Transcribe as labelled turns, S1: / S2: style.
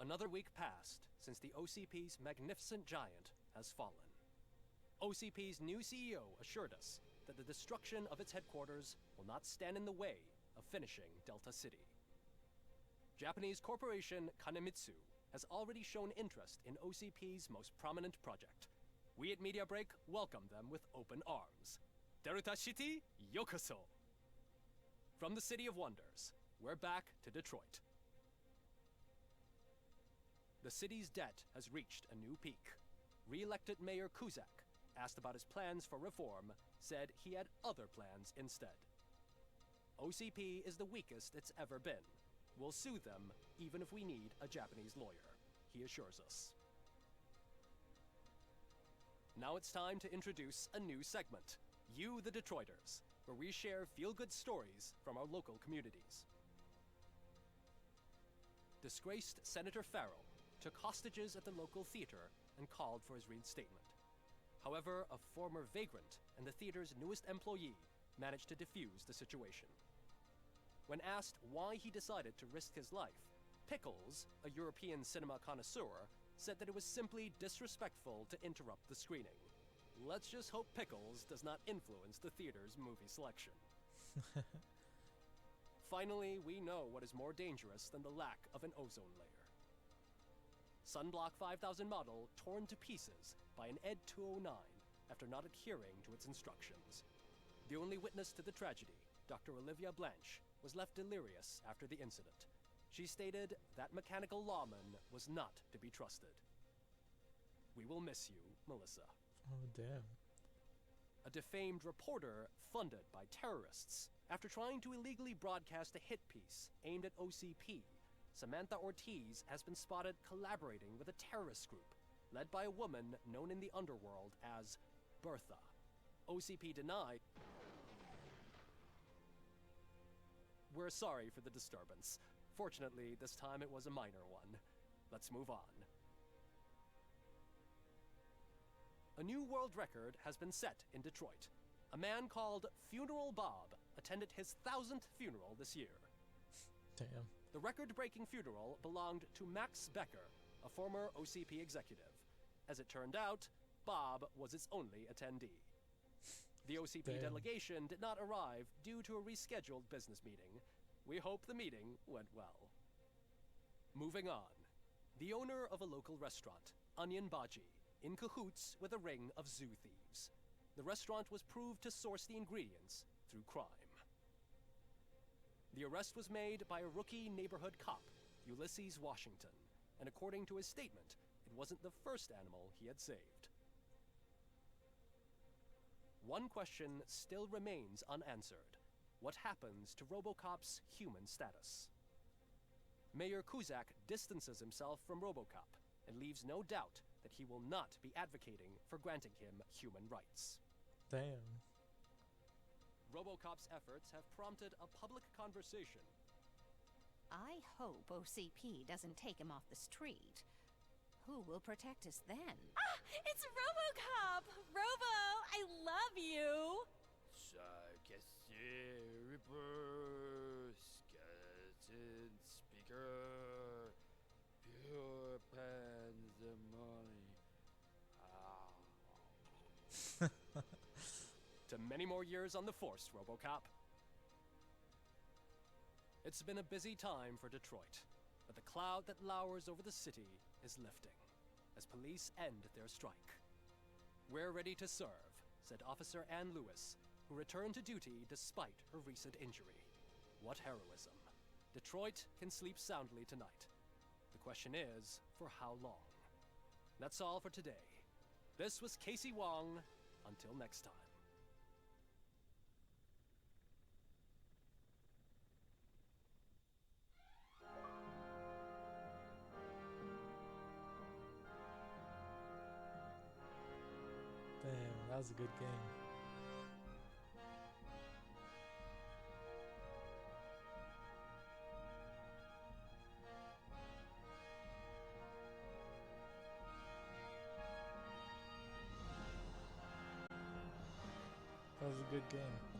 S1: Another week passed since the OCP's magnificent giant has fallen. OCP's new CEO assured us that the destruction of its headquarters will not stand in the way of finishing Delta City. Japanese corporation Kanemitsu has already shown interest in OCP's most prominent project. We at Media Break welcome them with open arms. Delta City, yokoso! From the City of Wonders, we're back to Detroit. The city's debt has reached a new peak. Re-elected Mayor Kuzak, asked about his plans for reform, said he had other plans instead. OCP is the weakest it's ever been. We'll sue them even if we need a Japanese lawyer, he assures us. Now it's time to introduce a new segment, You the Detroiters, where we share feel-good stories from our local communities. Disgraced Senator Farrell took hostages at the local theater and called for his reinstatement. However, a former vagrant and the theater's newest employee managed to defuse the situation. When asked why he decided to risk his life, Pickles, a European cinema connoisseur, said that it was simply disrespectful to interrupt the screening. Let's just hope Pickles does not influence the theater's movie selection. Finally, we know what is more dangerous than the lack of an ozone layer. Sunblock 5000 model torn to pieces by an ED 209 after not adhering to its instructions. The only witness to the tragedy, Dr. Olivia Blanche, was left delirious after the incident. She stated that mechanical lawman was not to be trusted. We will miss you, Melissa.
S2: Oh, damn.
S1: A defamed reporter funded by terrorists. After trying to illegally broadcast a hit piece aimed at OCP, Samantha Ortiz has been spotted collaborating with a terrorist group led by a woman known in the underworld as Bertha. OCP denied. We're sorry for the disturbance. Fortunately, this time it was a minor one. Let's move on. A new world record has been set in Detroit. A man called Funeral Bob attended his 1000th funeral this year.
S2: Damn.
S1: The record-breaking funeral belonged to Max Becker, a former OCP executive. As it turned out, Bob was its only attendee. The OCP
S2: Damn.
S1: delegation did not arrive due to a rescheduled business meeting. We hope the meeting went well. Moving on. The owner of a local restaurant, Onion Baji, in cahoots with a ring of zoo thieves. The restaurant was proved to source the ingredients through crime. The arrest was made by a rookie neighborhood cop, Ulysses Washington, and according to his statement, it wasn't the first animal he had saved. One question still remains unanswered. What happens to RoboCop's human status? Mayor Kuzak distances himself from RoboCop and leaves no doubt that he will not be advocating for granting him human rights.
S2: Damn.
S1: RoboCop's efforts have prompted a public conversation.
S3: I hope OCP doesn't take him off the street. Who will protect us then?
S4: Ah! It's RoboCop! Robo, I love you!
S5: Reaper, skeleton speaker, pure pandemonium.
S1: To many more years on the force, RoboCop. It's been a busy time for Detroit, but the cloud that lowers over the city is lifting as police end their strike. We're ready to serve, said Officer Ann Lewis, who returned to duty despite her recent injury. What heroism. Detroit can sleep soundly tonight. The question is, for how long? That's all for today. This was Casey Wong. Until next time.
S2: Damn, that was a good game. That was a good game.